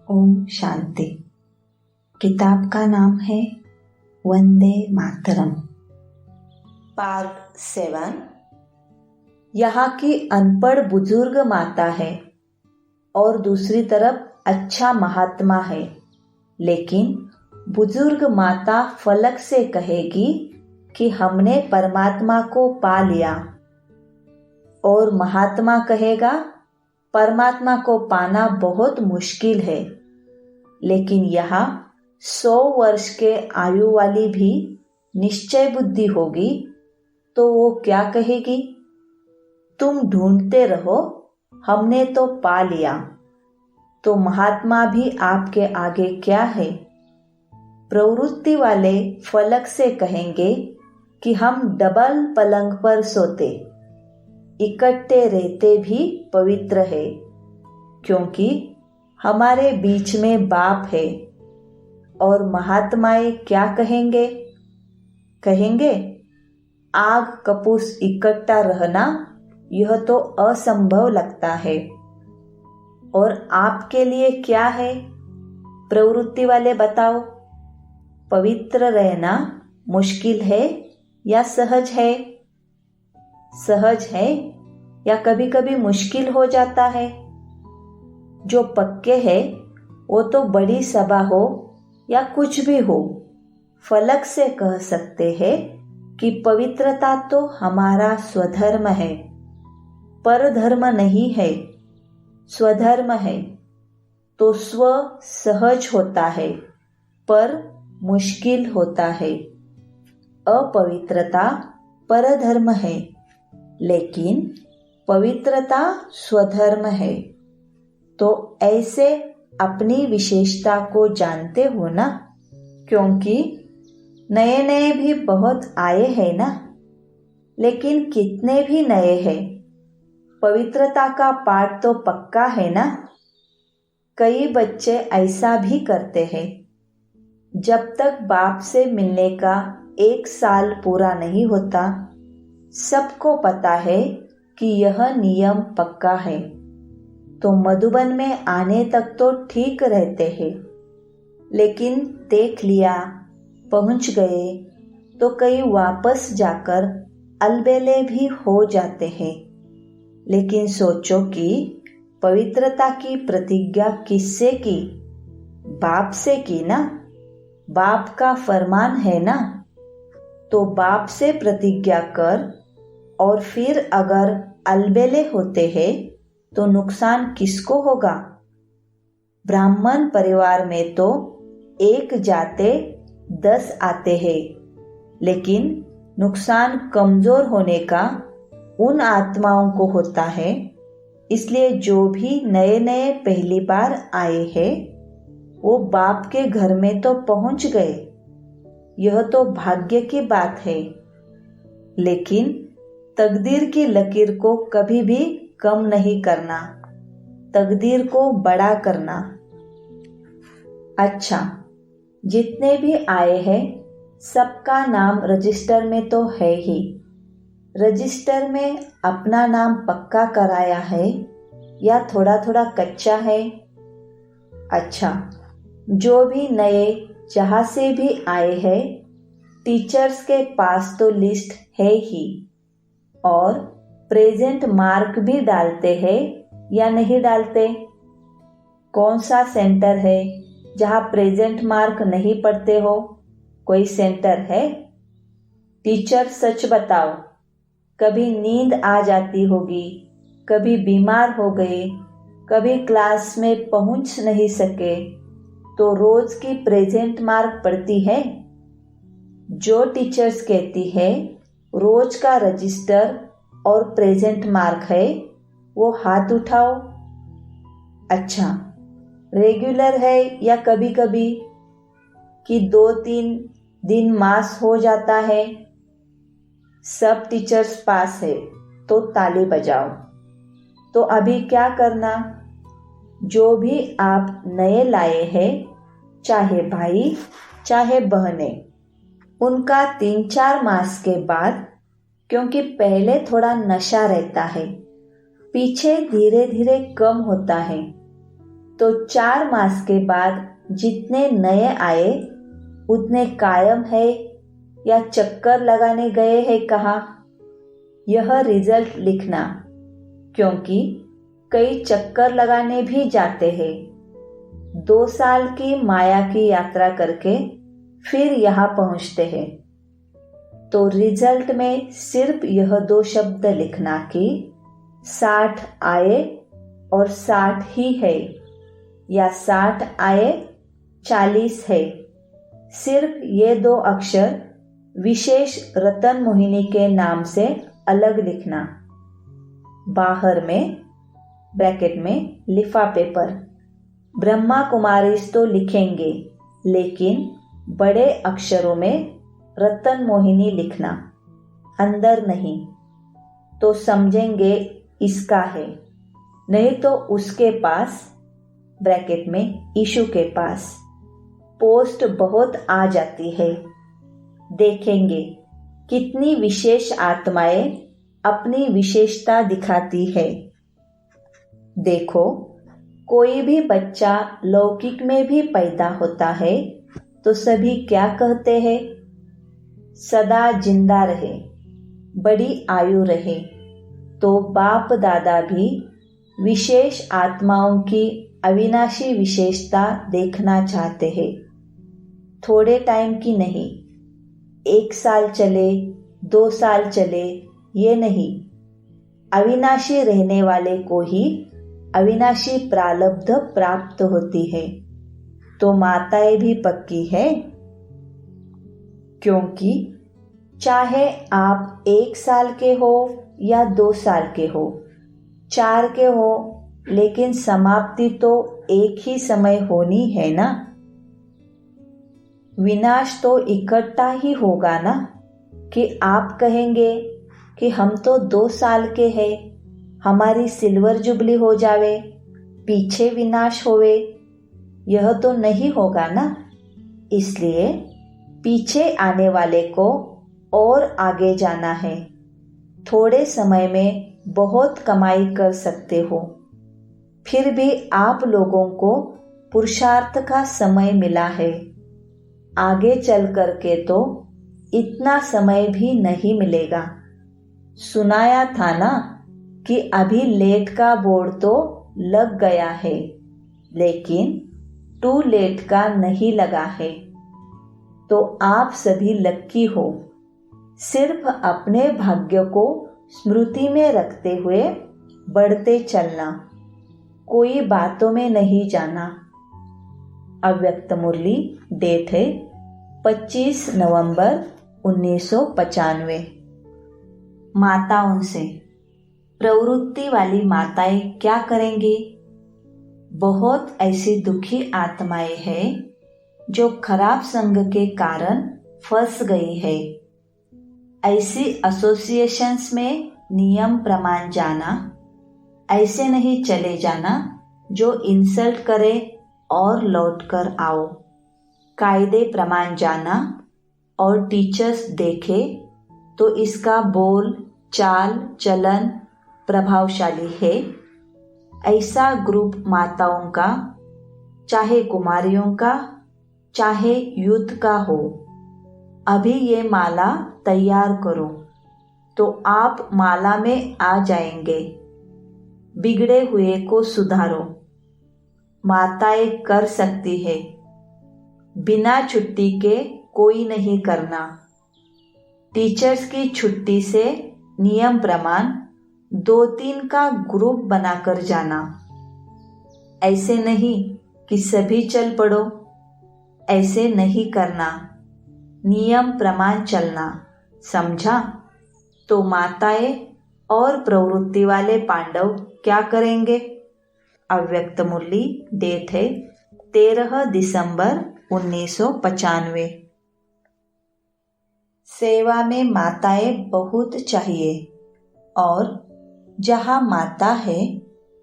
ओम शांति। किताब का नाम है वंदे मातरम। पार्ट 7। यहाँ की अनपढ़ बुजुर्ग माता है और दूसरी तरफ अच्छा महात्मा है, लेकिन बुजुर्ग माता फलक से कहेगी कि हमने परमात्मा को पा लिया, और महात्मा कहेगा परमात्मा को पाना बहुत मुश्किल है। लेकिन यहाँ 100 वर्ष के आयु वाली भी निश्चय बुद्धि होगी तो वो क्या कहेगी? तुम ढूंढते रहो, हमने तो पा लिया। तो महात्मा भी आपके आगे क्या है? प्रवृत्ति वाले फलक से कहेंगे कि हम डबल पलंग पर सोते, इकट्ठे रहते भी पवित्र है, क्योंकि हमारे बीच में बाप है। और महात्माएं क्या कहेंगे? कहेंगे आग कपूस इकट्ठा रहना यह तो असंभव लगता है। और आपके लिए क्या है? प्रवृत्ति वाले बताओ, पवित्र रहना मुश्किल है या सहज है? सहज है या कभी कभी मुश्किल हो जाता है? जो पक्के हैं वो तो बड़ी सभा हो या कुछ भी हो, फलक से कह सकते हैं कि पवित्रता तो हमारा स्वधर्म है, परधर्म नहीं है, स्वधर्म है। तो स्व सहज होता है पर मुश्किल होता है। अपवित्रता परधर्म है, लेकिन पवित्रता स्वधर्म है। तो ऐसे अपनी विशेषता को जानते हो ना, क्योंकि नए नए भी बहुत आए हैं ना। लेकिन कितने भी नए हैं, पवित्रता का पाठ तो पक्का है ना। कई बच्चे ऐसा भी करते हैं, जब तक बाप से मिलने का 1 साल पूरा नहीं होता, सबको पता है कि यह नियम पक्का है, तो मधुबन में आने तक तो ठीक रहते हैं। लेकिन देख लिया, पहुंच गए तो कई वापस जाकर अलबेले भी हो जाते हैं। लेकिन सोचो कि पवित्रता की प्रतिज्ञा किससे की? बाप से की ना। बाप का फरमान है ना। तो बाप से प्रतिज्ञा कर, और फिर अगर अलबेले होते हैं तो नुकसान किसको होगा? ब्राह्मण परिवार में तो 1 जाते 10 आते हैं, लेकिन नुकसान कमजोर होने का उन आत्माओं को होता है। इसलिए जो भी नए नए पहली बार आए हैं वो बाप के घर में तो पहुंच गए, यह तो भाग्य की बात है। लेकिन तकदीर की लकीर को कभी भी कम नहीं करना, तकदीर को बड़ा करना। अच्छा, जितने भी आए हैं सबका नाम रजिस्टर में तो है ही। रजिस्टर में अपना नाम पक्का कराया है या थोड़ा थोड़ा कच्चा है? अच्छा, जो भी नए जहां से भी आए हैं, टीचर्स के पास तो लिस्ट है ही, और प्रेजेंट मार्क भी डालते हैं या नहीं डालते? कौन सा सेंटर है जहां प्रेजेंट मार्क नहीं पढ़ते हो? कोई सेंटर है? टीचर सच बताओ, कभी नींद आ जाती होगी, कभी बीमार हो गए, कभी क्लास में पहुंच नहीं सके, तो रोज की प्रेजेंट मार्क पढ़ती है? जो टीचर्स कहती है रोज का रजिस्टर और प्रेजेंट मार्क है, वो हाथ उठाओ। अच्छा, रेगुलर है या कभी कभी कि 2-3 दिन मास हो जाता है? सब टीचर्स पास है तो ताली बजाओ। तो अभी क्या करना? जो भी आप नए लाए हैं, चाहे भाई चाहे बहनें, उनका 3-4 मास के बाद, क्योंकि पहले थोड़ा नशा रहता है, पीछे धीरे धीरे कम होता है, तो 4 मास के बाद जितने नए आए उतने कायम है या चक्कर लगाने गए हैं कहा, यह रिजल्ट लिखना, क्योंकि कई चक्कर लगाने भी जाते हैं। 2 साल की माया की यात्रा करके फिर यहाँ पहुँचते हैं। तो रिजल्ट में सिर्फ यह 2 शब्द लिखना कि 60 आए और 60 ही है, या 60 आए 40 है। सिर्फ ये 2 अक्षर विशेष रतन मोहिनी के नाम से अलग लिखना। बाहर में ब्रैकेट में लिफाफे पर ब्रह्मा कुमारीज तो लिखेंगे, लेकिन बड़े अक्षरों में रतन मोहिनी लिखना, अंदर नहीं, तो समझेंगे इसका है, नहीं तो उसके पास ब्रैकेट में ईशु के पास पोस्ट बहुत आ जाती है। देखेंगे कितनी विशेष आत्माएं अपनी विशेषता दिखाती है। देखो, कोई भी बच्चा लौकिक में भी पैदा होता है तो सभी क्या कहते हैं? सदा जिंदा रहे, बड़ी आयु रहे। तो बाप दादा भी विशेष आत्माओं की अविनाशी विशेषता देखना चाहते हैं। थोड़े टाइम की नहीं, 1 साल चले 2 साल चले ये नहीं, अविनाशी रहने वाले को ही अविनाशी प्रारब्ध प्राप्त होती है। तो माताएं भी पक्की है, क्योंकि चाहे आप 1 साल के हो या 2 साल के हो, 4 के हो, लेकिन समाप्ति तो एक ही समय होनी है ना। विनाश तो इकट्ठा ही होगा ना, कि आप कहेंगे कि हम तो 2 साल के हैं, हमारी सिल्वर जुबली हो जावे, पीछे विनाश होवे, यह तो नहीं होगा ना। इसलिए पीछे आने वाले को और आगे जाना है। थोड़े समय में बहुत कमाई कर सकते हो, फिर भी आप लोगों को पुरुषार्थ का समय मिला है। आगे चल कर के तो इतना समय भी नहीं मिलेगा। सुनाया था ना कि अभी लेट का बोर्ड तो लग गया है, लेकिन टू लेट का नहीं लगा है। तो आप सभी लक्की हो। सिर्फ अपने भाग्य को स्मृति में रखते हुए बढ़ते चलना, कोई बातों में नहीं जाना। अव्यक्त मुरली, डेट है 25 नवंबर 1995। माताओं से प्रवृत्ति वाली माताएं क्या करेंगी? बहुत ऐसी दुखी आत्माएं हैं जो खराब संग के कारण फंस गई है। ऐसी एसोसिएशंस में नियम प्रमाण जाना, ऐसे नहीं चले जाना जो इंसल्ट करे और लौट कर आओ। कायदे प्रमाण जाना और टीचर्स देखे तो इसका बोल चाल चलन प्रभावशाली है। ऐसा ग्रुप माताओं का, चाहे कुमारियों का, चाहे यूथ का हो, अभी ये माला तैयार करो तो आप माला में आ जाएंगे। बिगड़े हुए को सुधारो, माताएं कर सकती है। बिना छुट्टी के कोई नहीं करना। टीचर्स की छुट्टी से नियम प्रमाण 2-3 का ग्रुप बनाकर जाना। ऐसे नहीं कि सभी चल पड़ो, ऐसे नहीं करना। नियम प्रमाण चलना, समझा? तो माताएं और प्रवृत्ति वाले पांडव क्या करेंगे? अव्यक्त मुरली, डेट है 13 दिसंबर 1995। सेवा में माताएं बहुत चाहिए, और जहाँ माता है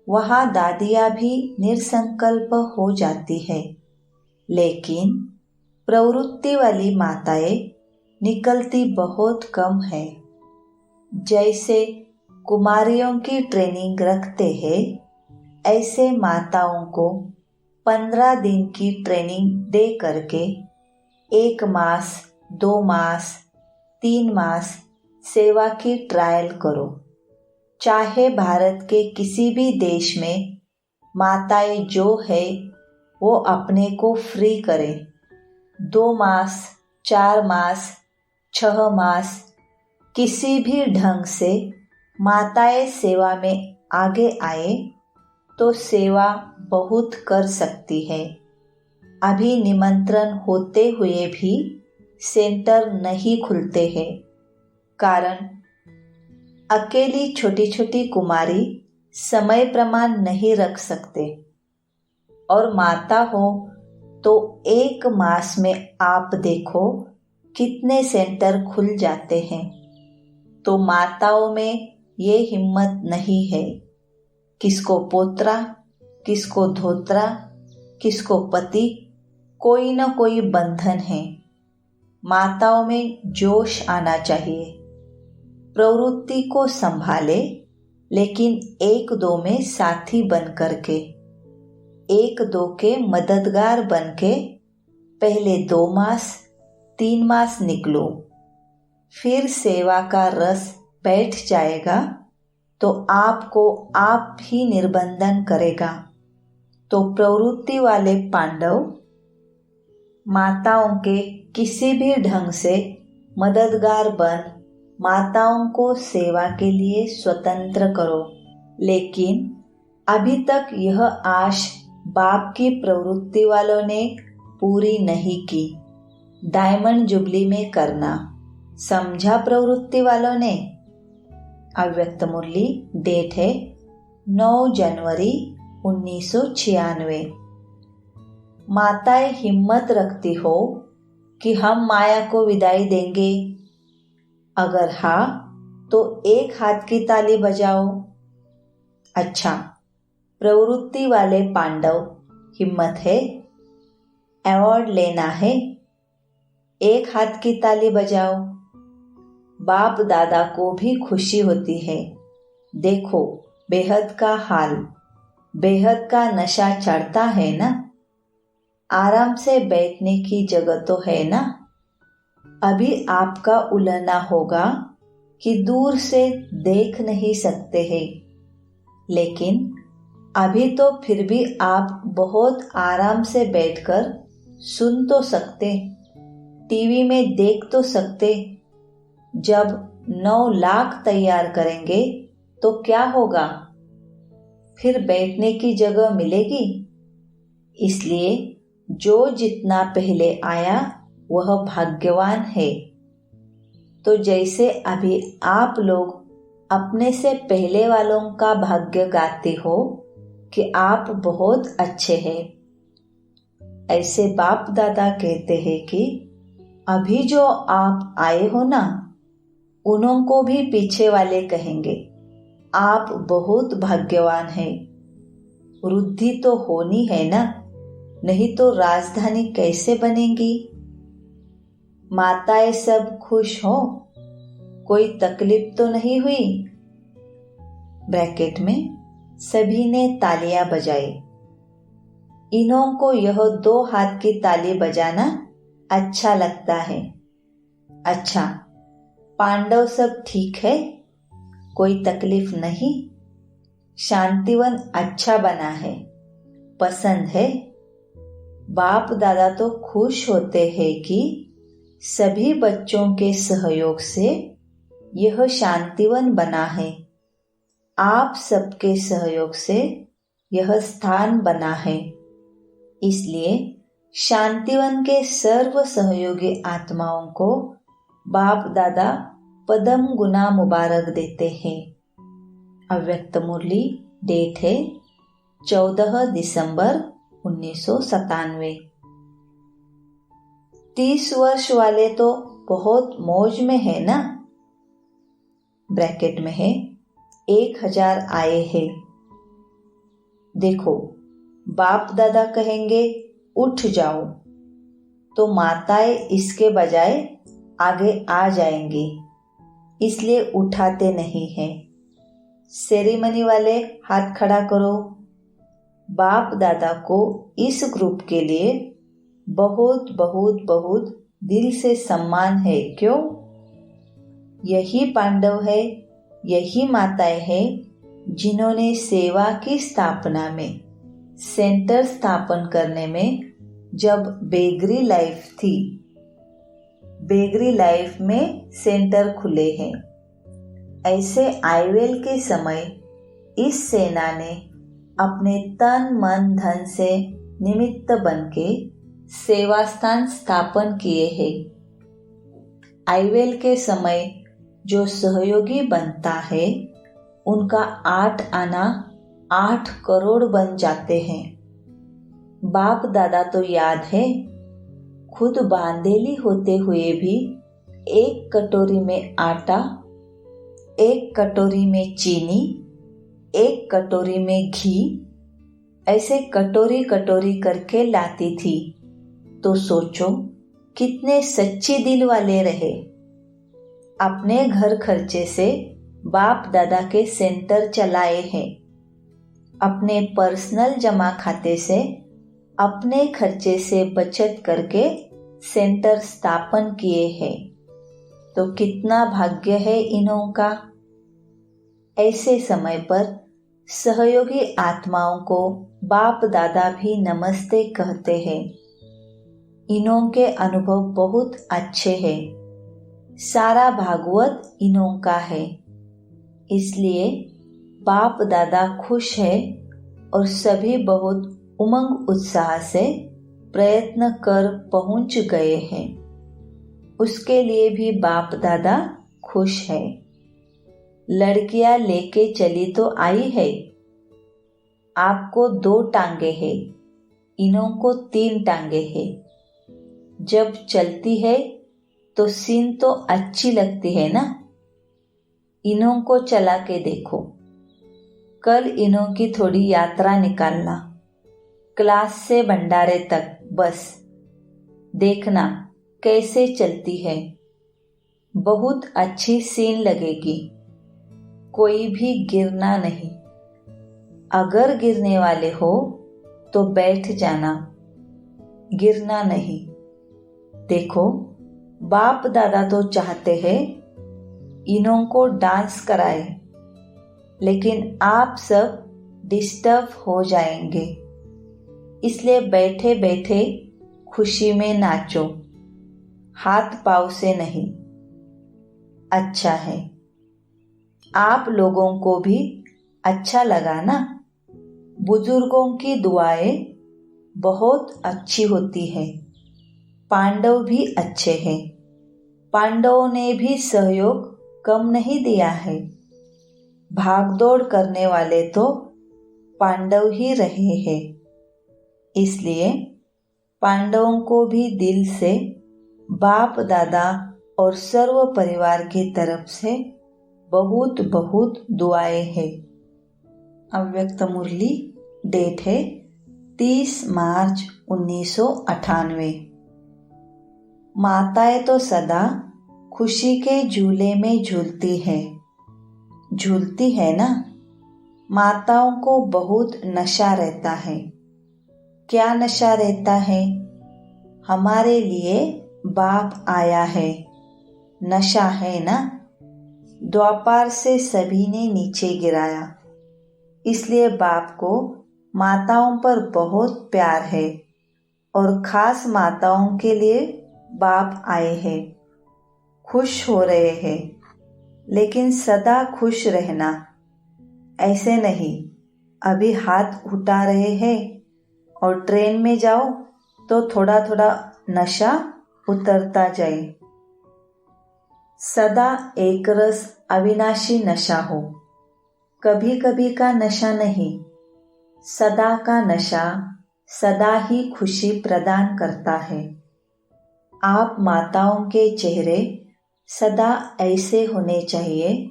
वहाँ दादियाँ भी निसंकल्प हो जाती है। लेकिन प्रवृत्ति वाली माताएं निकलती बहुत कम है। जैसे कुमारियों की ट्रेनिंग रखते हैं, ऐसे माताओं को 15 दिन की ट्रेनिंग दे करके 1 मास, 2 मास, 3 मास सेवा की ट्रायल करो। चाहे भारत के किसी भी देश में माताएं जो है वो अपने को फ्री करे। 2 मास, 4 मास, 6 मास किसी भी ढंग से माताएं सेवा में आगे आए तो सेवा बहुत कर सकती है। अभी निमंत्रण होते हुए भी सेंटर नहीं खुलते हैं, कारण अकेली छोटी छोटी कुमारी समय प्रमाण नहीं रख सकते, और माता हो तो 1 मास में आप देखो कितने सेंटर खुल जाते हैं। तो माताओं में ये हिम्मत नहीं है। किसको पोत्रा, किसको धोत्रा, किसको पति, कोई न कोई बंधन है। माताओं में जोश आना चाहिए। प्रवृत्ति को संभाले, लेकिन 1-2 में साथी बन करके, 1-2 के मददगार बन के पहले 2 मास, 3 मास निकलो। फिर सेवा का रस बैठ जाएगा तो आपको आप ही निर्बंधन करेगा। तो प्रवृत्ति वाले पांडव माताओं के किसी भी ढंग से मददगार बन माताओं को सेवा के लिए स्वतंत्र करो। लेकिन अभी तक यह आश बाप की प्रवृत्ति वालों ने पूरी नहीं की। डायमंड जुबली में करना समझा प्रवृत्ति वालों ने। अव्यक्त मुरली डेट है 9 जनवरी 1996। माताएं हिम्मत रखती हो कि हम माया को विदाई देंगे? अगर हाँ तो 1 हाथ की ताली बजाओ। अच्छा, प्रवृत्ति वाले पांडव हिम्मत है, अवार्ड लेना है, 1 हाथ की ताली बजाओ। बाप दादा को भी खुशी होती है। देखो बेहद का हाल, बेहद का नशा चढ़ता है ना। आराम से बैठने की जगह तो है ना। अभी आपका उलझना होगा कि दूर से देख नहीं सकते हैं, लेकिन अभी तो फिर भी आप बहुत आराम से बैठकर सुन तो सकते, टीवी में देख तो सकते। जब 9 लाख तैयार करेंगे तो क्या होगा? फिर बैठने की जगह मिलेगी। इसलिए जो जितना पहले आया वह भाग्यवान है। तो जैसे अभी आप लोग अपने से पहले वालों का भाग्य गाते हो कि आप बहुत अच्छे हैं, ऐसे बाप दादा कहते हैं कि अभी जो आप आए हो ना, उन्हों को भी पीछे वाले कहेंगे आप बहुत भाग्यवान हैं। वृद्धि तो होनी है ना, नहीं तो राजधानी कैसे बनेगी? माताएं सब खुश हो, कोई तकलीफ तो नहीं हुई? ब्रैकेट में सभी ने तालियां बजाई। इन्हों को यह 2 हाथ की ताली बजाना अच्छा लगता है। अच्छा, पांडव सब ठीक है, कोई तकलीफ नहीं? शांतिवन अच्छा बना है, पसंद है? बाप दादा तो खुश होते हैं कि सभी बच्चों के सहयोग से यह शांतिवन बना है। आप सबके सहयोग से यह स्थान बना है। इसलिए शांतिवन के सर्व सहयोगी आत्माओं को बाप दादा पदम गुना मुबारक देते हैं। अव्यक्त मुरली डेट है 14 दिसंबर 1997। 30 वर्ष वाले तो बहुत मौज में है ना। ब्रैकेट में है 1000 आए हैं। देखो बाप दादा कहेंगे उठ जाओ, तो माताएं इसके बजाय आगे आ जाएंगी, इसलिए उठाते नहीं हैं। सेरेमनी वाले हाथ खड़ा करो। बाप दादा को इस ग्रुप के लिए बहुत बहुत बहुत दिल से सम्मान है। क्यों? यही पांडव है, यही माताएं हैं जिन्होंने सेवा की स्थापना में, सेंटर स्थापन करने में, जब बेगरी लाइफ थी, बेगरी लाइफ में सेंटर खुले हैं। ऐसे आईवेल के समय इस सेना ने अपने तन मन धन से निमित्त बनके सेवा स्थान स्थापन किए हैं। आईवेल के समय जो सहयोगी बनता है उनका 8 आना 8 करोड़ बन जाते हैं। बाप दादा तो याद है, खुद बांदेली होते हुए भी 1 कटोरी में आटा, 1 कटोरी में चीनी, 1 कटोरी में घी, ऐसे कटोरी कटोरी करके लाती थी। तो सोचो कितने सच्चे दिल वाले रहे। अपने घर खर्चे से बाप दादा के सेंटर चलाए हैं। अपने पर्सनल जमा खाते से, अपने खर्चे से बचत करके सेंटर स्थापन किए हैं। तो कितना भाग्य है इन्हों का। ऐसे समय पर सहयोगी आत्माओं को बाप दादा भी नमस्ते कहते हैं। इन्हों के अनुभव बहुत अच्छे हैं। सारा भागवत इन्हों का है। इसलिए बाप दादा खुश है और सभी बहुत उमंग उत्साह से प्रयत्न कर पहुंच गए हैं। उसके लिए भी बाप दादा खुश है। लड़कियां लेके चली तो आई है। आपको 2 टांगे हैं, इन्हों को 3 टांगे हैं। जब चलती है तो सीन तो अच्छी लगती है ना। इन्हों को चला के देखो। कल इन्हों की थोड़ी यात्रा निकालना, क्लास से भंडारे तक, बस देखना कैसे चलती है। बहुत अच्छी सीन लगेगी। कोई भी गिरना नहीं। अगर गिरने वाले हो तो बैठ जाना, गिरना नहीं। देखो बाप दादा तो चाहते हैं इन्हों को डांस कराए, लेकिन आप सब डिस्टर्ब हो जाएंगे। इसलिए बैठे बैठे खुशी में नाचो, हाथ पाँव से नहीं। अच्छा है। आप लोगों को भी अच्छा लगा ना। बुजुर्गों की दुआएं बहुत अच्छी होती है। पांडव भी अच्छे हैं। पांडवों ने भी सहयोग कम नहीं दिया है। भागदौड़ करने वाले तो पांडव ही रहे हैं। इसलिए पांडवों को भी दिल से बाप दादा और सर्व परिवार की तरफ से बहुत बहुत दुआएं हैं। अव्यक्त मुरली, डेट है 30 मार्च 1998। माताएं तो सदा खुशी के झूले में झूलती है ना। माताओं को बहुत नशा रहता है। क्या नशा रहता है? हमारे लिए बाप आया है, नशा है ना। द्वापार से सभी ने नीचे गिराया, इसलिए बाप को माताओं पर बहुत प्यार है और खास माताओं के लिए बाप आए हैं। खुश हो रहे हैं, लेकिन सदा खुश रहना। ऐसे नहीं अभी हाथ उठा रहे हैं और ट्रेन में जाओ तो थोड़ा थोड़ा नशा उतरता जाए। सदा एक रस अविनाशी नशा हो, कभी कभी का नशा नहीं। सदा का नशा सदा ही खुशी प्रदान करता है। आप माताओं के चेहरे सदा ऐसे होने चाहिए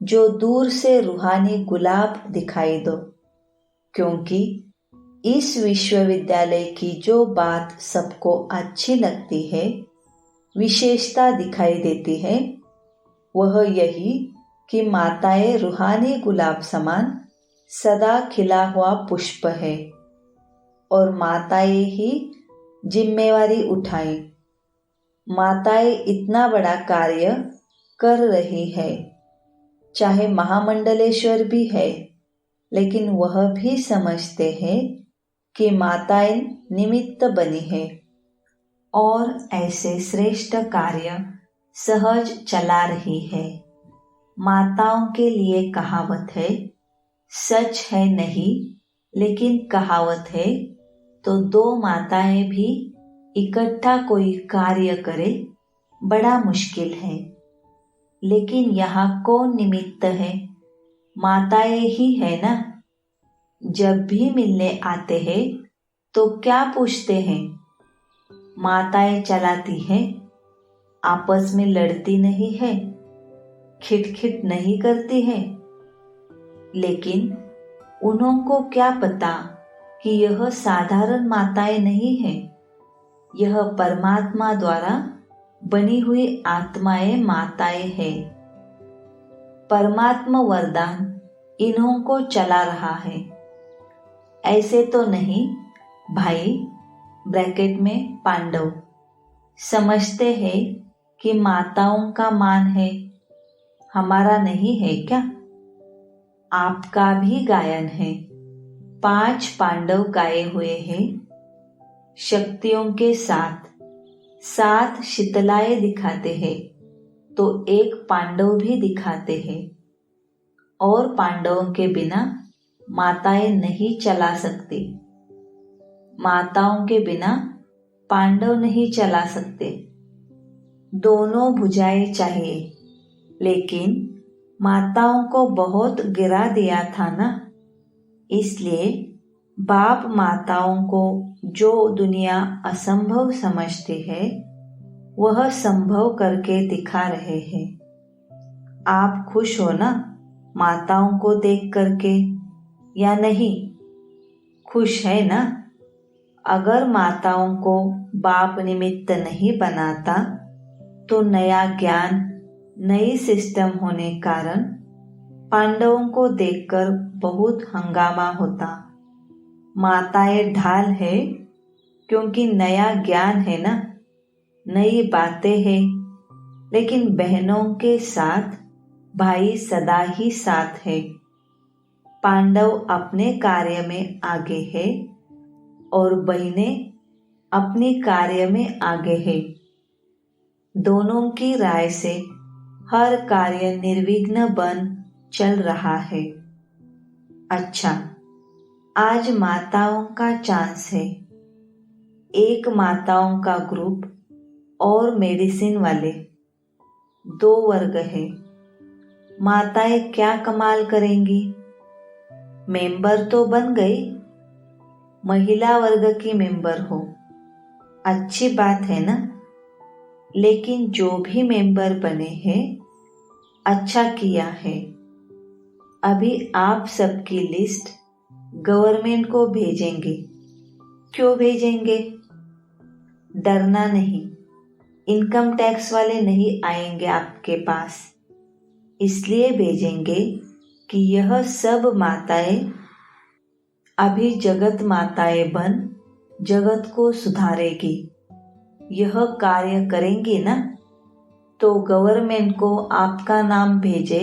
जो दूर से रूहानी गुलाब दिखाई दो, क्योंकि इस विश्वविद्यालय की जो बात सबको अच्छी लगती है, विशेषता दिखाई देती है, वह यही कि माताएं रूहानी गुलाब समान सदा खिला हुआ पुष्प है। और माताएं ही जिम्मेवारी उठाएं। माताएं इतना बड़ा कार्य कर रही है, चाहे महामंडलेश्वर भी है, लेकिन वह भी समझते हैं कि माताएं निमित्त बनी है और ऐसे श्रेष्ठ कार्य सहज चला रही है। माताओं के लिए कहावत है, सच है नहीं लेकिन कहावत है, तो दो माताएं भी इकट्ठा कोई कार्य करे बड़ा मुश्किल है। लेकिन यहाँ कौन निमित्त है? माताएं ही है ना। जब भी मिलने आते हैं तो क्या पूछते हैं? माताएं चलाती हैं, आपस में लड़ती नहीं है, खिटखिट नहीं करती है। लेकिन उन्हों को क्या पता कि यह साधारण माताएं नहीं है, यह परमात्मा द्वारा बनी हुई आत्माएं माताएं हैं। परमात्मा वरदान इन्हों को चला रहा है। ऐसे तो नहीं भाई ब्रैकेट में पांडव समझते हैं कि माताओं का मान है, हमारा नहीं है क्या? आपका भी गायन है। 5 पांडव गाए हुए हैं शक्तियों के साथ। 7 शीतलाएं दिखाते हैं तो 1 पांडव भी दिखाते हैं। और पांडवों के बिना माताएं नहीं चला सकती। माताओं के बिना पांडव नहीं चला सकते। दोनों भुजाएं चाहिए, लेकिन माताओं को बहुत गिरा दिया था ना। इसलिए बाप माताओं को जो दुनिया असंभव समझती है वह संभव करके दिखा रहे हैं। आप खुश हो ना माताओं को देख करके, या नहीं? खुश है ना? अगर माताओं को बाप निमित्त नहीं बनाता तो नया ज्ञान, नई सिस्टम होने कारण पांडवों को देखकर बहुत हंगामा होता। माताएं ढाल है क्योंकि नया ज्ञान है ना, नई बातें हैं। लेकिन बहनों के साथ भाई सदा ही साथ है। पांडव अपने कार्य में आगे है और बहनें अपने कार्य में आगे है। दोनों की राय से हर कार्य निर्विघ्न बन चल रहा है। अच्छा, आज माताओं का चांस है। एक माताओं का ग्रुप और मेडिसिन वाले, 2 वर्ग है। माताएं क्या कमाल करेंगी? मेंबर तो बन गई, महिला वर्ग की मेंबर हो, अच्छी बात है ना। लेकिन जो भी मेंबर बने हैं अच्छा किया है। अभी आप सबकी लिस्ट गवर्नमेंट को भेजेंगे। क्यों भेजेंगे? डरना नहीं, इनकम टैक्स वाले नहीं आएंगे आपके पास। इसलिए भेजेंगे कि यह सब माताएं अभी जगत माताएं बन जगत को सुधारेगी। यह कार्य करेंगी ना, तो गवर्नमेंट को आपका नाम भेजे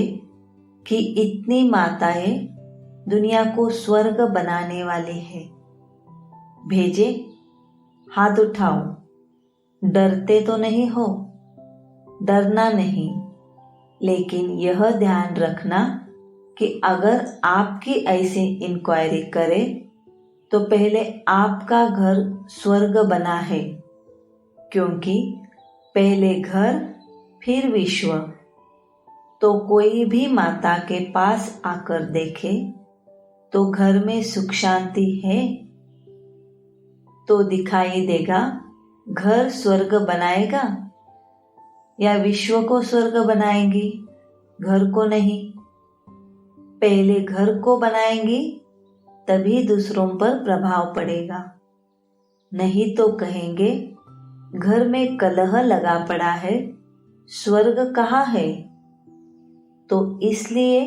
कि इतनी माताएं दुनिया को स्वर्ग बनाने वाली है। भेजे? हाथ उठाओ। डरते तो नहीं हो? डरना नहीं, लेकिन यह ध्यान रखना कि अगर आपकी ऐसी इंक्वायरी करे तो पहले आपका घर स्वर्ग बना है, क्योंकि पहले घर फिर विश्व। तो कोई भी माता के पास आकर देखे तो घर में सुख शांति है तो दिखाई देगा घर स्वर्ग बनाएगा या विश्व को स्वर्ग बनाएंगी? घर को नहीं। पहले घर को बनाएंगी तभी दूसरों पर प्रभाव पड़ेगा। नहीं तो कहेंगे घर में कलह लगा पड़ा है, स्वर्ग कहाँ है? तो इसलिए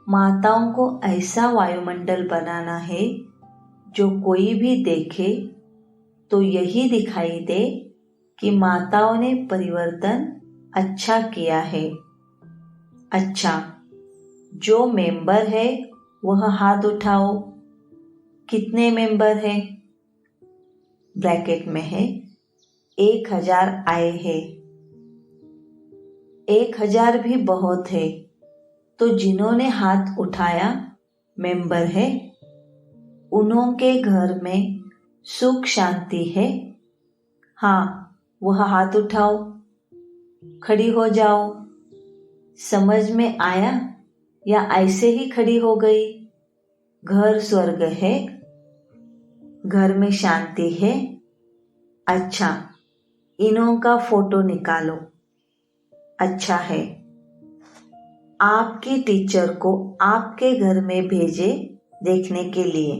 माताओं को ऐसा वायुमंडल बनाना है जो कोई भी देखे तो यही दिखाई दे कि माताओं ने परिवर्तन अच्छा किया है। अच्छा, जो मेंबर है वह हाथ उठाओ। कितने मेंबर है? ब्रैकेट में है 1000 आए हैं। 1000 भी बहुत है, तो जिन्होंने हाथ उठाया मेंबर है, उनके घर में सुख शांति है। हाँ, वह हाथ उठाओ, खड़ी हो जाओ। समझ में आया या ऐसे ही खड़ी हो गई? घर स्वर्ग है, घर में शांति है। अच्छा, इन्हों का फोटो निकालो। अच्छा है। आपकी टीचर को आपके घर में भेजे देखने के लिए।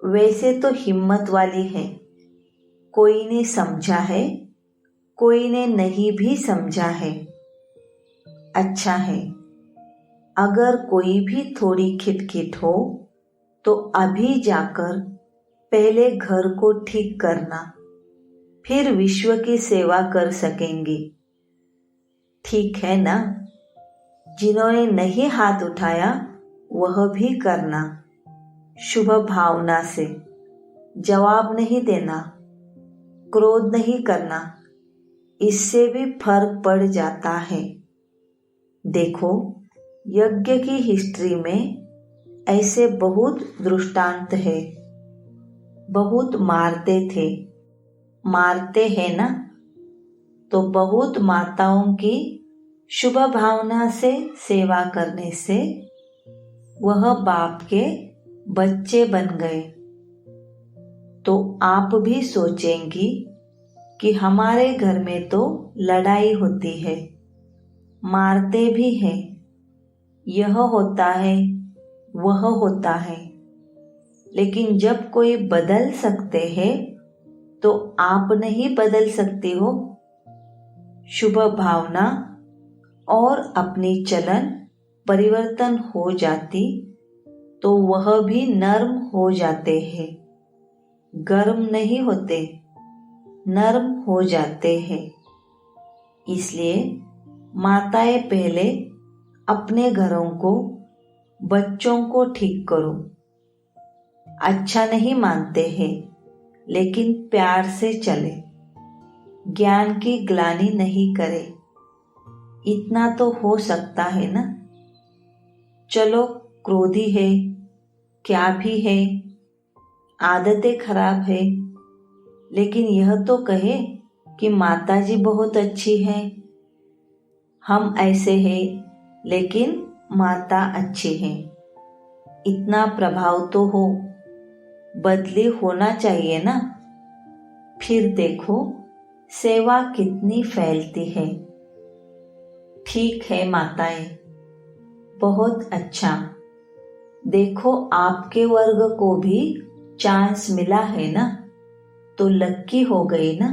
वैसे तो हिम्मत वाली है, कोई ने समझा है, कोई ने नहीं भी समझा है। अच्छा है। अगर कोई भी थोड़ी खिटखिट हो तो अभी जाकर पहले घर को ठीक करना, फिर विश्व की सेवा कर सकेंगी। ठीक है ना? जिन्होंने नहीं हाथ उठाया वह भी करना, शुभ भावना से। जवाब नहीं देना, क्रोध नहीं करना, इससे भी फर्क पड़ जाता है। देखो, यज्ञ की हिस्ट्री में ऐसे बहुत दृष्टांत है। बहुत मारते थे, मारते हैं ना, तो बहुत माताओं की शुभ भावना से सेवा करने से वह बाप के बच्चे बन गए। तो आप भी सोचेंगी कि हमारे घर में तो लड़ाई होती है, मारते भी हैं, यह होता है, वह होता है। लेकिन जब कोई बदल सकते हैं तो आप नहीं बदल सकते हो। शुभ भावना और अपनी चलन परिवर्तन हो जाती तो वह भी नर्म हो जाते हैं। गर्म नहीं होते, नर्म हो जाते हैं। इसलिए माताएं पहले अपने घरों को, बच्चों को ठीक करो। अच्छा नहीं मानते हैं, लेकिन प्यार से चले, ज्ञान की ग्लानि नहीं करे। इतना तो हो सकता है ना? चलो, क्रोधी है, क्या भी है, आदतें खराब है, लेकिन यह तो कहे कि माताजी बहुत अच्छी है। हम ऐसे हैं, लेकिन माता अच्छी है। इतना प्रभाव तो हो, बदली होना चाहिए ना? फिर देखो सेवा कितनी फैलती है। ठीक है माताएं, बहुत अच्छा। देखो, आपके वर्ग को भी चांस मिला है ना, तो लक्की हो गई ना।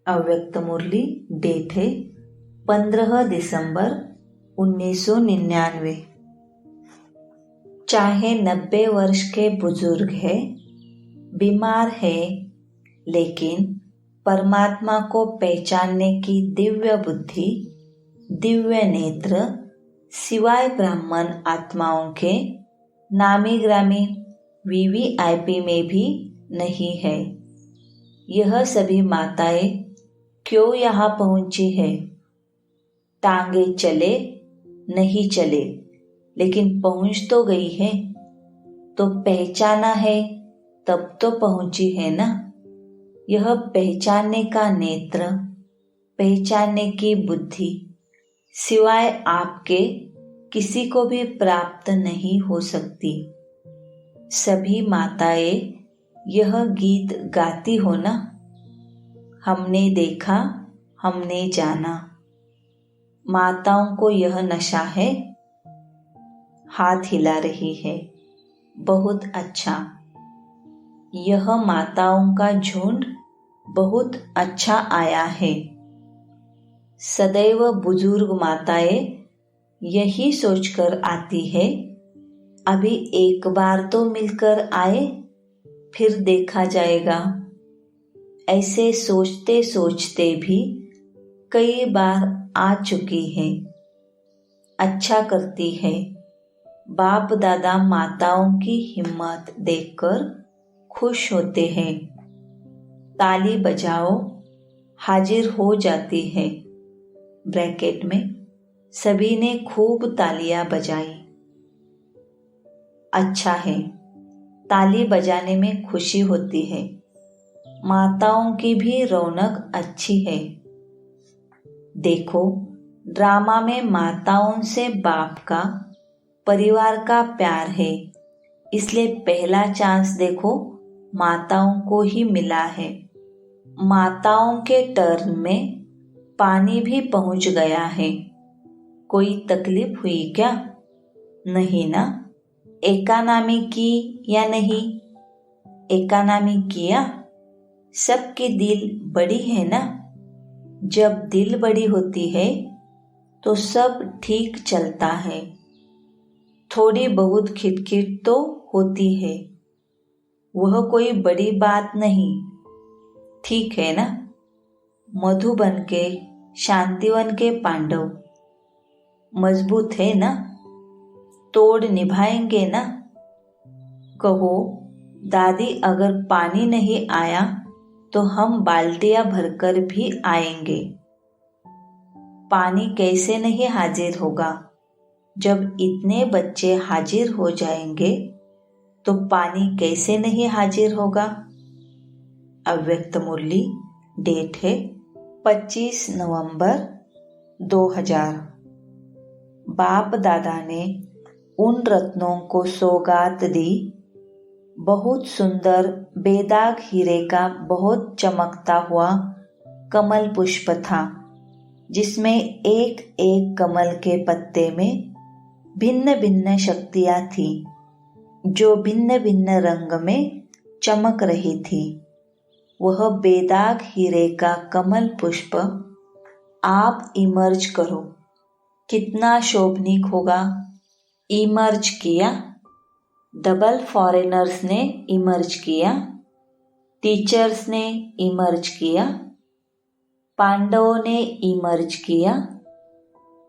अव्यक्त मुरली, डेट है 15 दिसंबर 1999। चाहे 90 वर्ष के बुजुर्ग है, बीमार है, लेकिन परमात्मा को पहचानने की दिव्य बुद्धि, दिव्य नेत्र सिवाय ब्राह्मण आत्माओं के नामी ग्रामी वीवीआईपी में भी नहीं है। यह सभी माताएं क्यों यहाँ पहुंची है? टांगे चले नहीं चले, लेकिन पहुंच तो गई है। तो पहचाना है तब तो पहुंची है ना। यह पहचानने का नेत्र, पहचानने की बुद्धि सिवाय आपके किसी को भी प्राप्त नहीं हो सकती। सभी माताएं यह गीत गाती हो ना, हमने देखा, हमने जाना। माताओं को यह नशा है। हाथ हिला रही है, बहुत अच्छा। यह माताओं का झुंड बहुत अच्छा आया है। सदैव बुजुर्ग माताएं यही सोचकर आती है, अभी एक बार तो मिलकर आए, फिर देखा जाएगा। ऐसे सोचते सोचते भी कई बार आ चुकी है। अच्छा करती है। बाप दादा माताओं की हिम्मत देखकर खुश होते हैं। ताली बजाओ, हाजिर हो जाती है। ब्रैकेट में सभी ने खूब तालियां बजाई। अच्छा है, ताली बजाने में खुशी होती है। माताओं की भी रौनक अच्छी है। देखो, ड्रामा में माताओं से बाप का, परिवार का प्यार है, इसलिए पहला चांस देखो माताओं को ही मिला है। माताओं के टर्न में पानी भी पहुंच गया है। कोई तकलीफ हुई क्या? नहीं ना? एकानामी की या नहीं? एकानामी किया? सबकी दिल बड़ी है ना? जब दिल बड़ी होती है तो सब ठीक चलता है। थोड़ी बहुत खिटखिट तो होती है, वह कोई बड़ी बात नहीं। ठीक है ना? मधुबन के, शांतिवन के पांडव मजबूत है ना? तोड़ निभाएंगे ना? कहो, दादी अगर पानी नहीं आया तो हम बाल्टियां भरकर भी आएंगे। पानी कैसे नहीं हाजिर होगा? जब इतने बच्चे हाजिर हो जाएंगे तो पानी कैसे नहीं हाजिर होगा? अव्यक्त मुरली, डेट है 25 नवंबर 2000। बाप दादा ने उन रत्नों को सौगात दी। बहुत सुंदर बेदाग हीरे का बहुत चमकता हुआ कमल पुष्प था, जिसमें एक एक कमल के पत्ते में भिन्न भिन्न शक्तियां थी, जो भिन्न भिन्न रंग में चमक रही थी। वह बेदाग हीरे का कमल पुष्प आप इमर्ज करो, कितना शोभनीक होगा। इमर्ज किया, डबल फॉरेनर्स ने इमर्ज किया, टीचर्स ने इमर्ज किया, पांडवों ने इमर्ज किया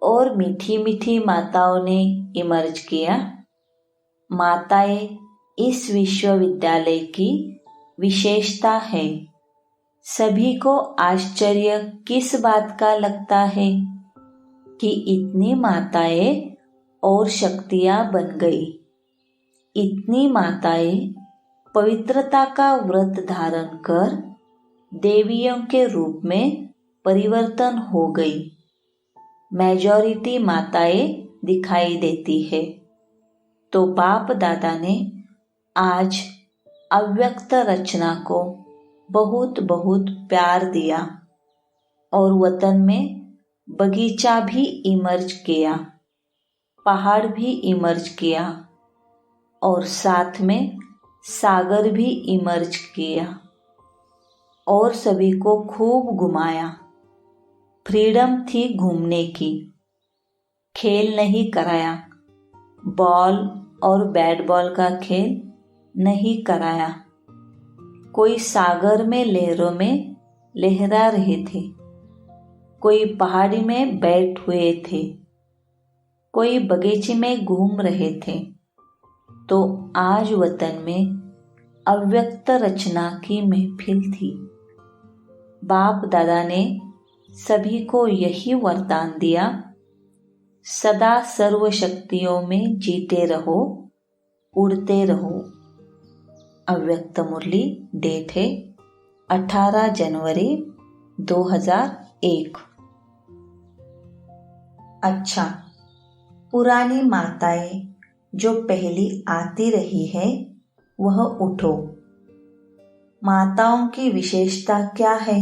और मीठी मीठी माताओं ने इमर्ज किया। माताएं इस विश्वविद्यालय की विशेषता है। सभी को आश्चर्य किस बात का लगता है कि इतनी माताएं और शक्तियां बन गई। इतनी माताएं पवित्रता का व्रत धारण कर देवियों के रूप में परिवर्तन हो गई। मेजॉरिटी माताएं दिखाई देती है। तो बाप दादा ने आज अव्यक्त रचना को बहुत बहुत प्यार दिया और वतन में बगीचा भी इमर्ज किया, पहाड़ भी इमर्ज किया और साथ में सागर भी इमर्ज किया और सभी को खूब घुमाया। फ्रीडम थी घूमने की, खेल नहीं कराया। बॉल और बैट बॉल का खेल नहीं कराया। कोई सागर में लहरों में लहरा रहे थे, कोई पहाड़ी में बैठ हुए थे, कोई बगीचे में घूम रहे थे। तो आज वतन में अव्यक्त रचना की महफिल थी। बाप दादा ने सभी को यही वरदान दिया, सदा सर्व शक्तियों में जीते रहो, उड़ते रहो। अव्यक्त मुरली, डेट है 18 जनवरी 2001। अच्छा, पुरानी माताएं जो पहली आती रही है वह उठो। माताओं की विशेषता क्या है?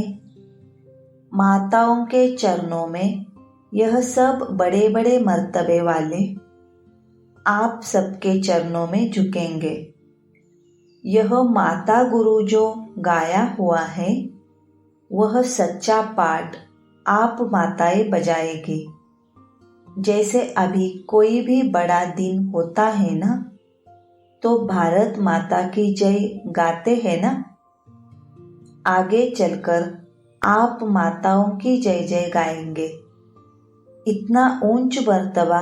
माताओं के चरणों में यह सब बड़े बड़े मर्तबे वाले आप सबके चरणों में झुकेंगे। यह माता गुरु जो गाया हुआ है वह सच्चा पाठ आप माताएं बजाएगी। जैसे अभी कोई भी बड़ा दिन होता है ना, तो भारत माता की जय गाते हैं ना। आगे चलकर आप माताओं की जय जय गाएंगे। इतना ऊंच मर्तबा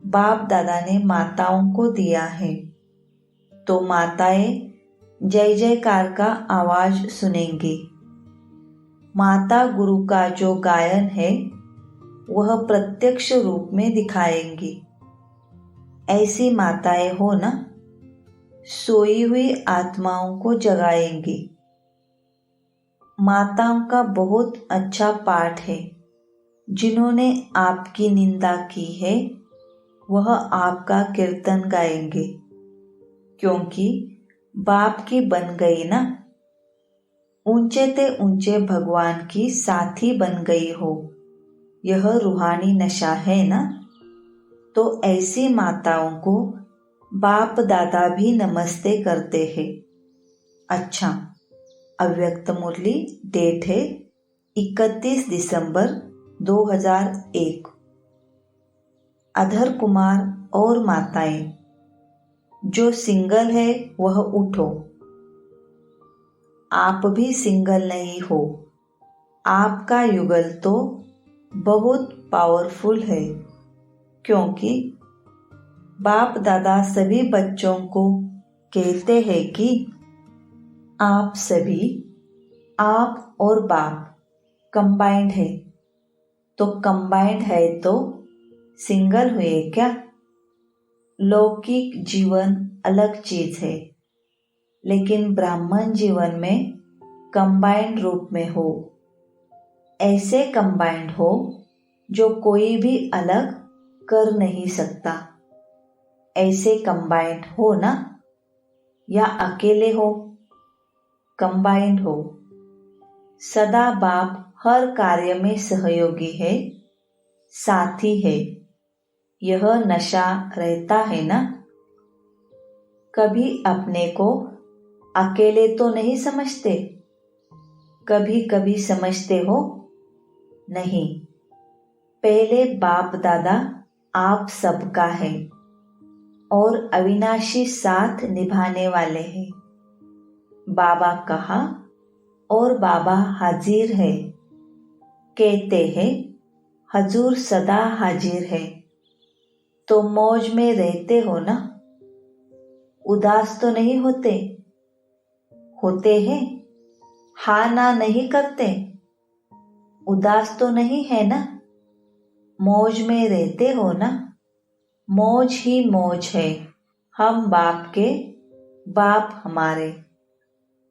बाप दादा ने माताओं को दिया है, तो माताएं जय जयकार का आवाज सुनेंगी। माता गुरु का जो गायन है वह प्रत्यक्ष रूप में दिखाएंगी। ऐसी माताएं हो ना, सोई हुई आत्माओं को जगाएंगी। माताओं का बहुत अच्छा पाठ है। जिन्होंने आपकी निंदा की है वह आपका कीर्तन गाएंगे, क्योंकि बाप की बन गई ना। ऊंचे ते ऊंचे भगवान की साथी बन गई हो, यह रूहानी नशा है ना। तो ऐसी माताओं को बाप दादा भी नमस्ते करते हैं। अच्छा, अव्यक्त मुरली, डेट है 31 दिसंबर 2001। अधर कुमार और माताएं, जो सिंगल है वह उठो। आप भी सिंगल नहीं हो। आपका युगल तो बहुत पावरफुल है, क्योंकि बाप दादा सभी बच्चों को कहते हैं कि आप सभी, आप और बाप कंबाइंड है। तो कंबाइंड है तो सिंगल हुए क्या? लौकिक जीवन अलग चीज है, लेकिन ब्राह्मण जीवन में कंबाइंड रूप में हो। ऐसे कंबाइंड हो जो कोई भी अलग कर नहीं सकता। ऐसे कंबाइंड हो ना, या अकेले हो? कंबाइंड हो। सदा बाप हर कार्य में सहयोगी है, साथी है। यह नशा रहता है ना। कभी अपने को अकेले तो नहीं समझते? कभी कभी समझते हो? नहीं। पहले बाप दादा आप सबका है और अविनाशी साथ निभाने वाले हैं। बाबा कहा और बाबा हाजिर है। कहते हैं हजूर सदा हाजिर है। तो मौज में रहते हो ना। उदास तो नहीं होते? होते हैं? हाँ ना नहीं करते? उदास तो नहीं है ना। मौज में रहते हो ना। मौज ही मौज है। हम बाप के, बाप हमारे।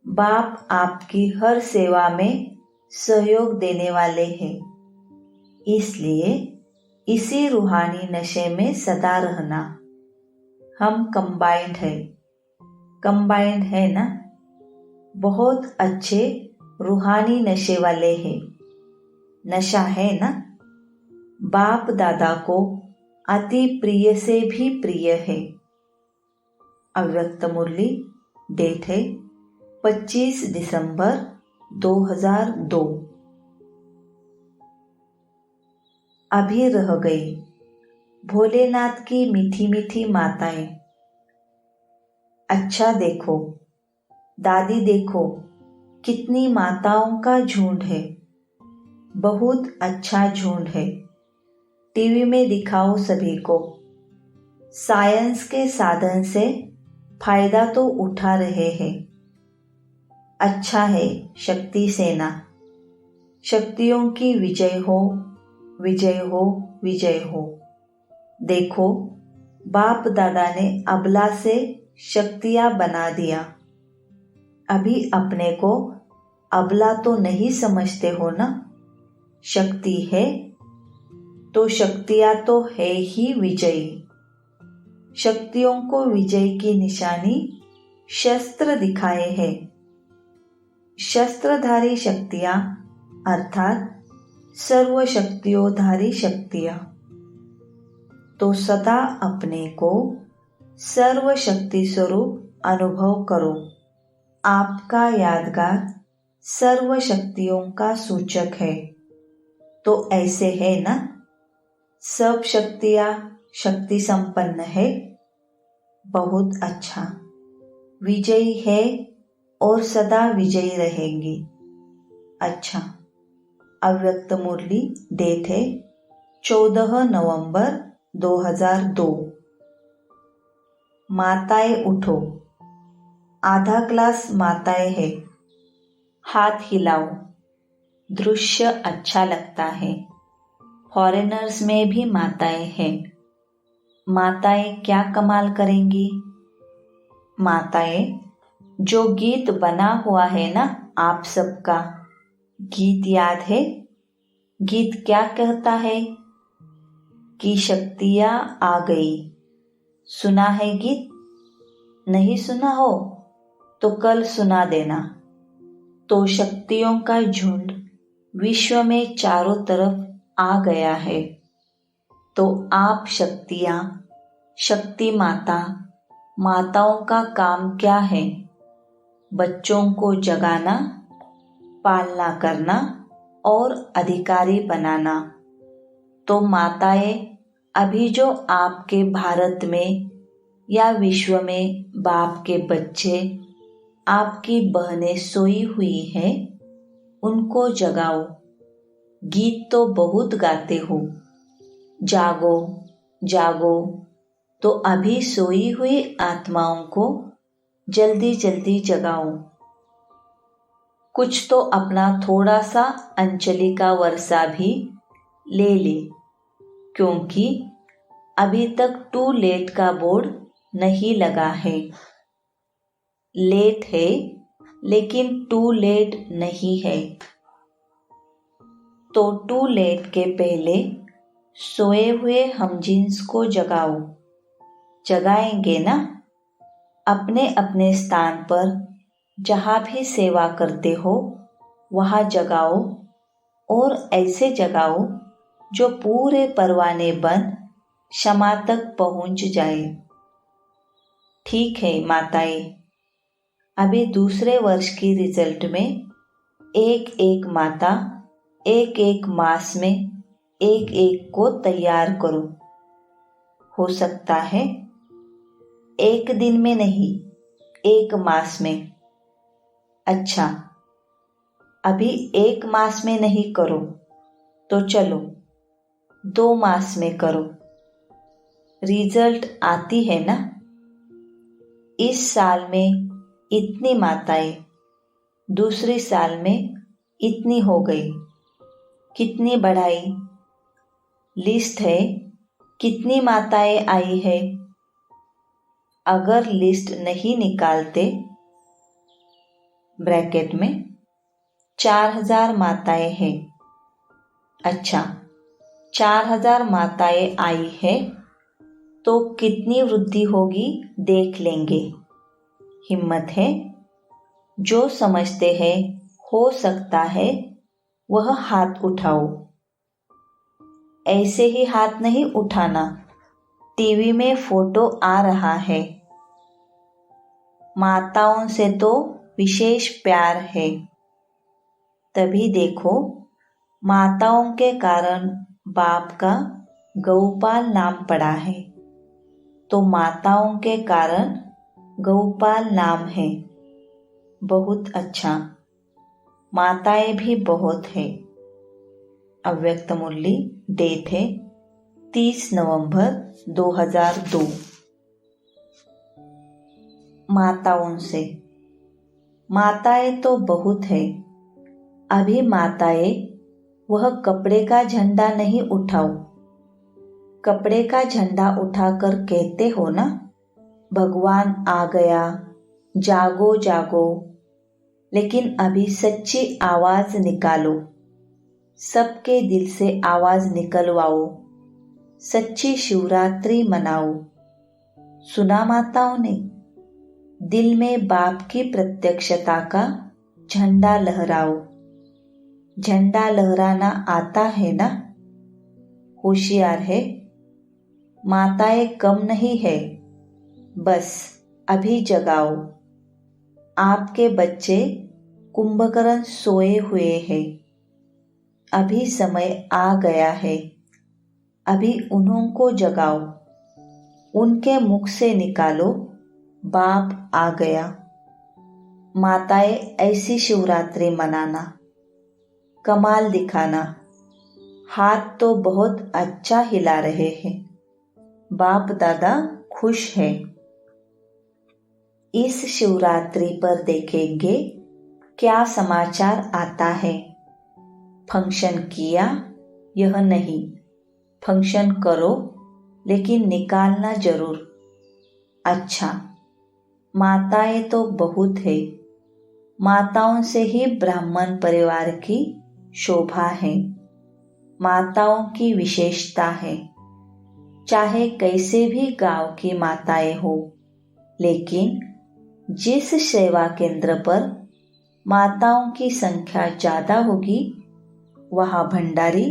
बाप आपकी हर सेवा में सहयोग देने वाले हैं। इसलिए इसी रूहानी नशे में सदा रहना। हम कंबाइंड है। कंबाइंड है ना। बहुत अच्छे रूहानी नशे वाले हैं। नशा है ना। बाप दादा को अति प्रिय से भी प्रिय है। अव्यक्त मुरली, डेट है 25 दिसंबर 2002। अभी रह गई भोलेनाथ की मीठी मीठी माताएं। अच्छा देखो दादी, देखो कितनी माताओं का झुंड है। बहुत अच्छा झुंड है। टीवी में दिखाओ सभी को। साइंस के साधन से फायदा तो उठा रहे हैं। अच्छा है शक्ति सेना। शक्तियों की विजय हो, विजय हो, विजय हो। देखो बाप दादा ने अबला से शक्तियां बना दिया। अभी अपने को अबला तो नहीं समझते हो ना। शक्ति है तो शक्तियां तो है ही विजयी। शक्तियों को विजय की निशानी शस्त्र दिखाए हैं। शस्त्रधारी शक्तियां अर्थात सर्वशक्तियोधारी शक्तियां। तो सदा अपने को सर्वशक्ति स्वरूप अनुभव करो। आपका यादगार सर्व शक्तियों का सूचक है। तो ऐसे है ना। सब शक्तियां शक्ति संपन्न है। बहुत अच्छा। विजयी है और सदा विजयी रहेंगी। अच्छा। अव्यक्त मुरली डेट है 14 नवंबर 2002। माताएं उठो। आधा क्लास माताएं है। हाथ हिलाओ। दृश्य अच्छा लगता है। फॉरेनर्स में भी माताएं हैं। माताएं क्या कमाल करेंगी। माताएं, जो गीत बना हुआ है ना आप सबका, गीत याद है। गीत क्या कहता है कि शक्तियां आ गई। सुना है गीत? नहीं सुना हो तो कल सुना देना। तो शक्तियों का झुंड विश्व में चारों तरफ आ गया है। तो आप शक्तियां, शक्ति माता, माताओं का काम क्या है? बच्चों को जगाना, पालना करना और अधिकारी बनाना। तो माताएं, अभी जो आपके भारत में या विश्व में बाप के बच्चे, आपकी बहनें सोई हुई हैं, उनको जगाओ। गीत तो बहुत गाते हो, जागो जागो। तो अभी सोई हुई आत्माओं को जल्दी जल्दी जगाओ। कुछ तो अपना थोड़ा सा अंजलि का वर्षा भी ले ले, क्योंकि अभी तक टू लेट का बोर्ड नहीं लगा है। लेट है लेकिन टू लेट नहीं है। तो टू लेट के पहले सोए हुए हम जिन्स को जगाओ। जगाएंगे ना? अपने अपने स्थान पर जहाँ भी सेवा करते हो वहाँ जगाओ, और ऐसे जगाओ जो पूरे परवाने बन क्षमा तक पहुँच जाए। ठीक है माताएं, अभी दूसरे वर्ष की रिजल्ट में एक एक माता एक एक मास में एक एक को तैयार करो। हो सकता है एक दिन में नहीं, एक मास में। अच्छा, अभी एक मास में नहीं करो तो चलो 2 मास में करो। रिजल्ट आती है ना। इस साल में इतनी माताएं, दूसरे साल में इतनी हो गई। कितनी बढ़ाई? लिस्ट है कितनी माताएं आई है। अगर लिस्ट नहीं निकालते, ब्रैकेट में 4000 माताएं हैं। अच्छा, 4000 माताएं आई है तो कितनी वृद्धि होगी देख लेंगे। हिम्मत है? जो समझते हैं हो सकता है वह हाथ उठाओ। ऐसे ही हाथ नहीं उठाना, टीवी में फोटो आ रहा है। माताओं से तो विशेष प्यार है। तभी देखो, माताओं के कारण बाप का गौपाल नाम पड़ा है। तो माताओं के कारण गौपाल नाम है। बहुत अच्छा। माताएं भी बहुत है। अव्यक्त मुरली डेट है 30 नवंबर 2002। माताओं से, माताएं तो बहुत है। अभी माताएं, वह कपड़े का झंडा नहीं उठाओ। कपड़े का झंडा उठाकर कहते हो ना, भगवान आ गया, जागो जागो। लेकिन अभी सच्ची आवाज निकालो। सबके दिल से आवाज निकलवाओ। सच्ची शिवरात्रि मनाओ। सुना माताओं ने? दिल में बाप की प्रत्यक्षता का झंडा लहराओ। झंडा लहराना आता है ना? होशियार है? माताएं कम नहीं है, बस अभी जगाओ। आपके बच्चे कुंभकर्ण सोए हुए हैं। अभी समय आ गया है। अभी उन्हों को जगाओ। उनके मुख से निकालो, बाप आ गया। माताएं ऐसी शिवरात्रि मनाना, कमाल दिखाना। हाथ तो बहुत अच्छा हिला रहे हैं, बाप दादा खुश है। इस शिवरात्रि पर देखेंगे क्या समाचार आता है। फंक्शन किया यह नहीं, फंक्शन करो लेकिन निकालना जरूर। अच्छा, माताएं तो बहुत है, माताओं से ही ब्राह्मण परिवार की शोभा है, माताओं की विशेषता है। चाहे कैसे भी गांव की माताएं हो, लेकिन जिस सेवा केंद्र पर माताओं की संख्या ज्यादा होगी वहां भंडारी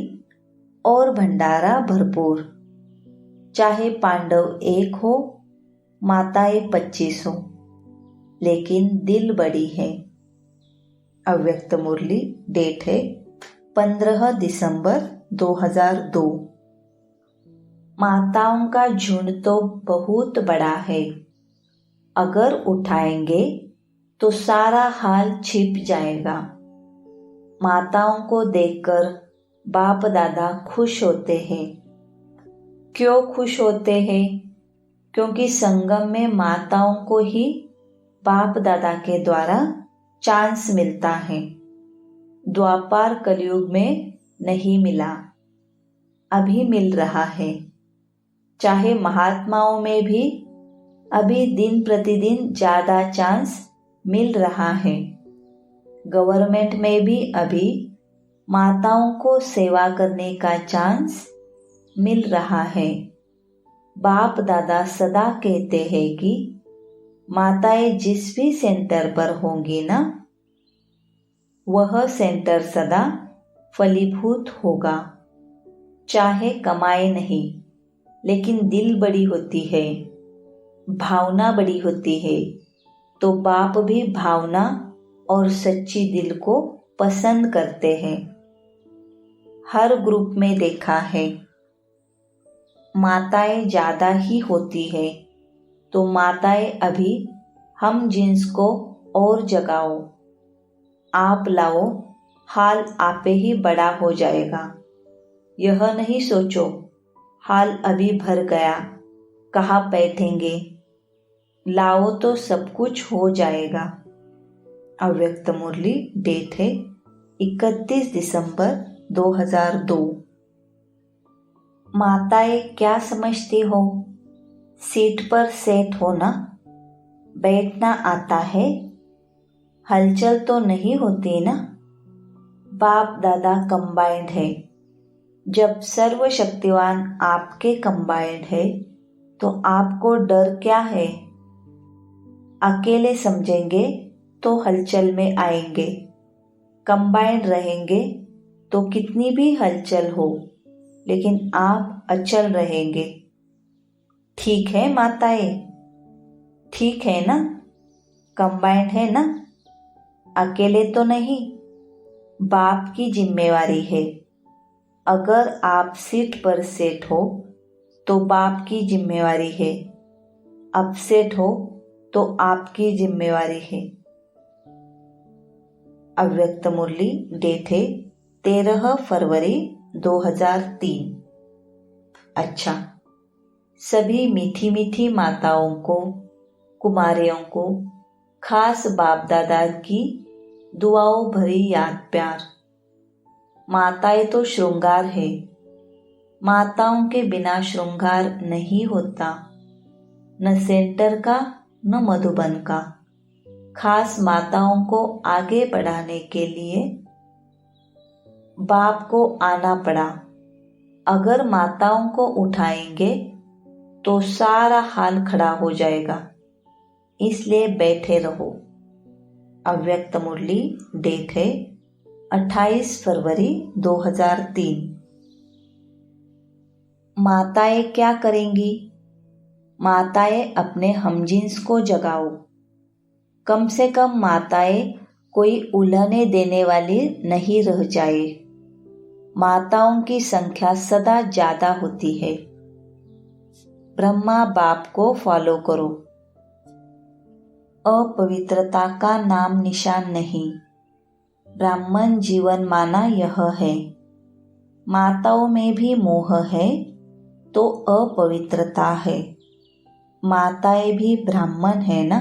और भंडारा भरपूर। चाहे पांडव 1 हो, माताएं 25 हो, लेकिन दिल बड़ी है। अव्यक्त मुरली, डेट है 15 दिसंबर 2002। माताओं का झुंड तो बहुत बड़ा है, अगर उठाएंगे तो सारा हाल छिप जाएगा। माताओं को देखकर बाप दादा खुश होते हैं। क्यों खुश होते हैं? क्योंकि संगम में माताओं को ही बाप दादा के द्वारा चांस मिलता है। द्वापार कलयुग में नहीं मिला, अभी मिल रहा है। चाहे महात्माओं में भी अभी दिन प्रतिदिन ज्यादा चांस मिल रहा है। गवर्नमेंट में भी अभी माताओं को सेवा करने का चांस मिल रहा है। बाप दादा सदा कहते हैं कि माताएं जिस भी सेंटर पर होंगी ना, वह सेंटर सदा फलीभूत होगा। चाहे कमाए नहीं, लेकिन दिल बड़ी होती है, भावना बड़ी होती है, तो बाप भी भावना और सच्ची दिल को पसंद करते हैं। हर ग्रुप में देखा है, माताएं ज्यादा ही होती है, तो माताएं अभी हम जिन्स को और जगाओ, आप लाओ, हाल आपे ही बड़ा हो जाएगा। यह नहीं सोचो हाल अभी भर गया, कहाँ बैठेंगे, लाओ तो सब कुछ हो जाएगा। अव्यक्त मुरली, डेट है 31 दिसंबर 2002। माताएं क्या समझती हो? सीट पर सेट होना, बैठना आता है, हलचल तो नहीं होती ना। बाप दादा कंबाइंड है। जब सर्वशक्तिवान आपके कंबाइंड है तो आपको डर क्या है? अकेले समझेंगे तो हलचल में आएंगे, कंबाइंड रहेंगे तो कितनी भी हलचल हो, लेकिन आप अचल रहेंगे। ठीक है माताएं, ठीक है ना? कंबाइंड है ना? अकेले तो नहीं। बाप की जिम्मेवारी है। अगर आप सीट पर सेट हो तो बाप की जिम्मेवारी है, अपसेट हो तो आपकी जिम्मेवारी है। अव्यक्त मुरली, डेट है 13 फरवरी 2003। अच्छा, सभी मीठी मीठी माताओं को, कुमारियों को खास बाप दादा की दुआओं भरी याद प्यार। माताएं तो श्रृंगार है, माताओं के बिना श्रृंगार नहीं होता, न सेंटर का न मधुबन का। खास माताओं को आगे बढ़ाने के लिए बाप को आना पड़ा। अगर माताओं को उठाएंगे तो सारा हाल खड़ा हो जाएगा, इसलिए बैठे रहो। अव्यक्त मुरली, डेट है 28 फरवरी 2003। माताएं क्या करेंगी? माताएं अपने हमजिन्स को जगाओ। कम से कम माताएं कोई उल्हने देने वाली नहीं रह जाए। माताओं की संख्या सदा ज्यादा होती है। ब्रह्मा बाप को फॉलो करो। अपवित्रता का नाम निशान नहीं। ब्राह्मण जीवन माना यह है। माताओं में भी मोह है तो अपवित्रता है। माताएं भी ब्राह्मण है ना,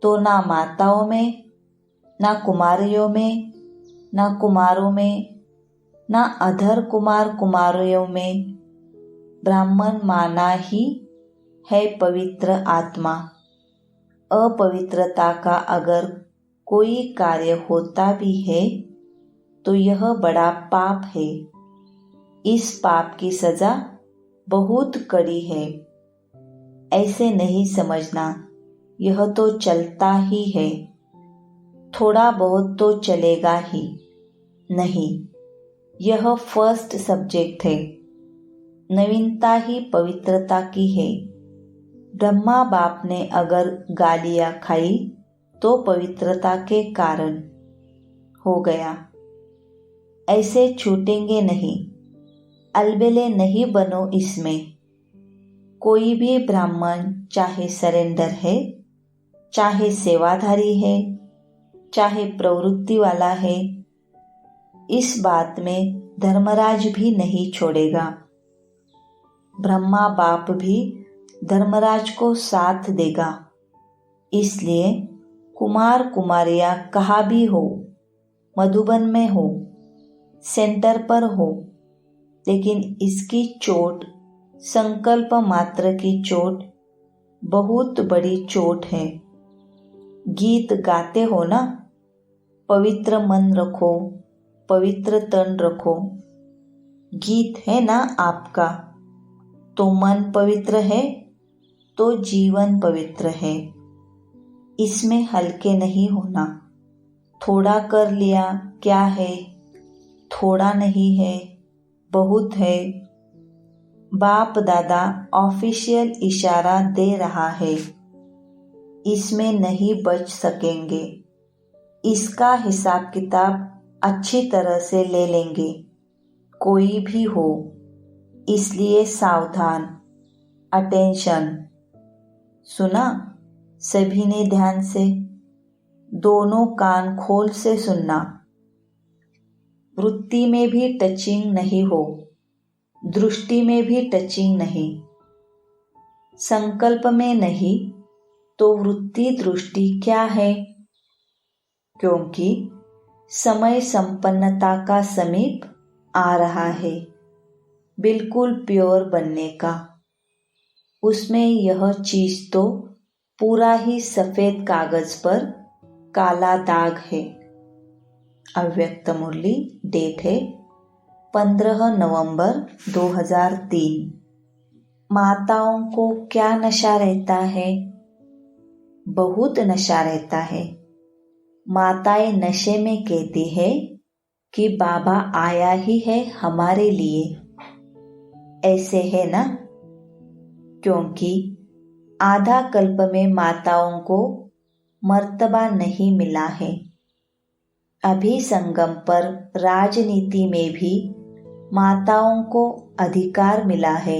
तो ना माताओं में, ना कुमारियों में, ना कुमारों में, ना अधर कुमार कुमारियों में ब्राह्मण माना ही है पवित्र आत्मा। अपवित्रता का अगर कोई कार्य होता भी है तो यह बड़ा पाप है। इस पाप की सजा बहुत कड़ी है। ऐसे नहीं समझना यह तो चलता ही है, थोड़ा बहुत तो चलेगा ही नहीं। यह फर्स्ट सब्जेक्ट है। नवीनता ही पवित्रता की है। ब्रह्मा बाप ने अगर गालियां खाई तो पवित्रता के कारण हो गया। ऐसे छूटेंगे नहीं। अलबेले नहीं बनो इसमें। कोई भी ब्राह्मण चाहे सरेंडर है, चाहे सेवाधारी है, चाहे प्रवृत्ति वाला है, इस बात में धर्मराज भी नहीं छोड़ेगा। ब्रह्मा बाप भी धर्मराज को साथ देगा। इसलिए कुमार कुमारियां कहाँ भी हो, मधुबन में हो, सेंटर पर हो, लेकिन इसकी चोट संकल्प मात्र की चोट बहुत बड़ी चोट है। गीत गाते हो ना, पवित्र मन रखो, पवित्र तन रखो। गीत है ना आपका, तो मन पवित्र है तो जीवन पवित्र है। इसमें हल्के नहीं होना। थोड़ा कर लिया क्या है, थोड़ा नहीं है, बहुत है। बाप दादा ऑफिशियल इशारा दे रहा है, इसमें नहीं बच सकेंगे। इसका हिसाब किताब अच्छी तरह से ले लेंगे, कोई भी हो। इसलिए सावधान, अटेंशन। सुना सभी ने ध्यान से, दोनों कान खोल से सुनना। वृत्ति में भी टचिंग नहीं हो, दृष्टि में भी टचिंग नहीं। संकल्प में नहीं तो वृत्ति दृष्टि क्या है? क्योंकि समय संपन्नता का समीप आ रहा है, बिल्कुल प्योर बनने का। उसमें यह चीज तो पूरा ही सफेद कागज पर काला दाग है। अव्यक्त मुरली, डेट है 15 नवंबर 2003। माताओं को क्या नशा रहता है? बहुत नशा रहता है। माताएं नशे में कहती है कि बाबा आया ही है हमारे लिए। ऐसे है ना, क्योंकि आधा कल्प में माताओं को मर्तबा नहीं मिला है। अभी संगम पर राजनीति में भी माताओं को अधिकार मिला है।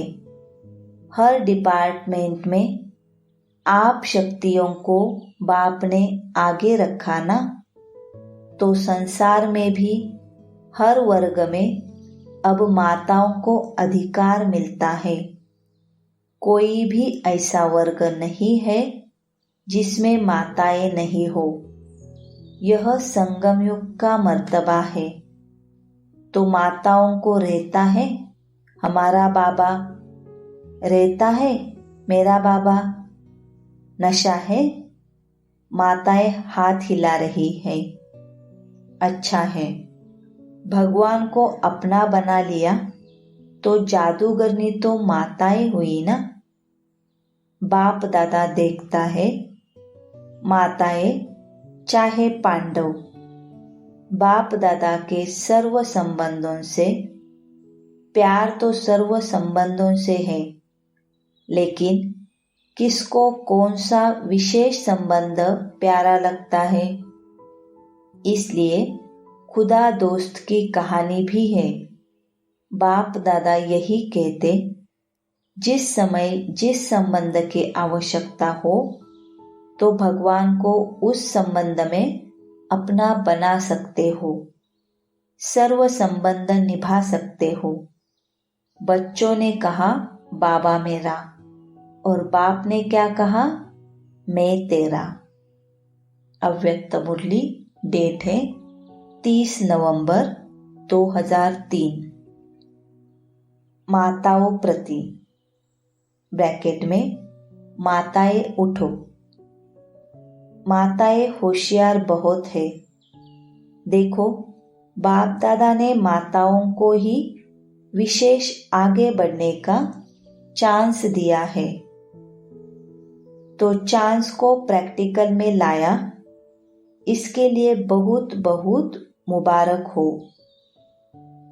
हर डिपार्टमेंट में आप शक्तियों को बाप ने आगे रखा ना, तो संसार में भी हर वर्ग में अब माताओं को अधिकार मिलता है। कोई भी ऐसा वर्ग नहीं है जिसमें माताएं नहीं हो। यह संगम युग का मर्तबा है। तो माताओं को रहता है हमारा बाबा, रहता है मेरा बाबा, नशा है। माताएं हाथ हिला रही है। अच्छा है, भगवान को अपना बना लिया तो जादूगरनी तो माताएं हुई ना। बाप दादा देखता है, माताएं चाहे पांडव, बाप दादा के सर्व संबंधों से प्यार तो सर्व संबंधों से है, लेकिन किसको कौन सा विशेष संबंध प्यारा लगता है। इसलिए खुदा दोस्त की कहानी भी है। बाप दादा यही कहते, जिस समय जिस संबंध की आवश्यकता हो तो भगवान को उस संबंध में अपना बना सकते हो, सर्व संबंध निभा सकते हो। बच्चों ने कहा बाबा मेरा, और बाप ने क्या कहा, मैं तेरा। अव्यक्त मुरली, डेट है 30 नवंबर 2003। माताओं प्रति, ब्रैकेट में, माताएं उठो। माताएं होशियार बहुत है। देखो, बाप दादा ने माताओं को ही विशेष आगे बढ़ने का चांस दिया है, तो चांस को प्रैक्टिकल में लाया, इसके लिए बहुत बहुत मुबारक हो।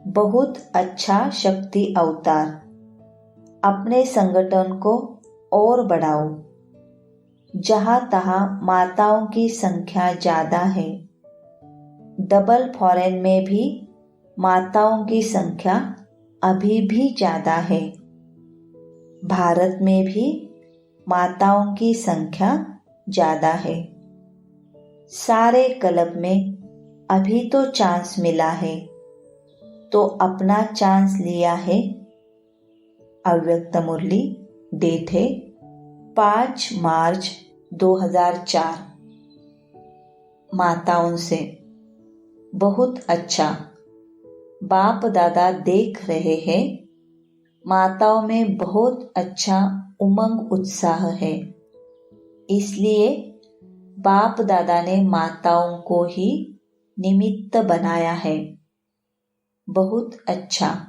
बहुत अच्छा शक्ति अवतार। अपने संगठन को और बढ़ाओ। जहां तहां माताओं की संख्या ज्यादा है। डबल फॉरेन में भी माताओं की संख्या अभी भी ज्यादा है। भारत में भी माताओं की संख्या ज्यादा है। सारे क्लब में अभी तो चांस मिला है, तो अपना चांस लिया है। अव्यक्त मुरली, डेट है 5 मार्च 2004। माताओं से, बहुत अच्छा। बाप दादा देख रहे हैं, माताओं में बहुत अच्छा उमंग उत्साह है, इसलिए बाप दादा ने माताओं को ही निमित्त बनाया है। बहुत अच्छा,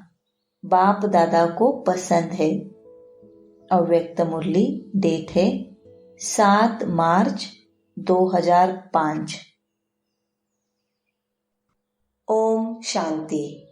बाप दादा को पसंद है। अव्यक्त मुरली, डेट है 7 मार्च 2005। ओम शांति।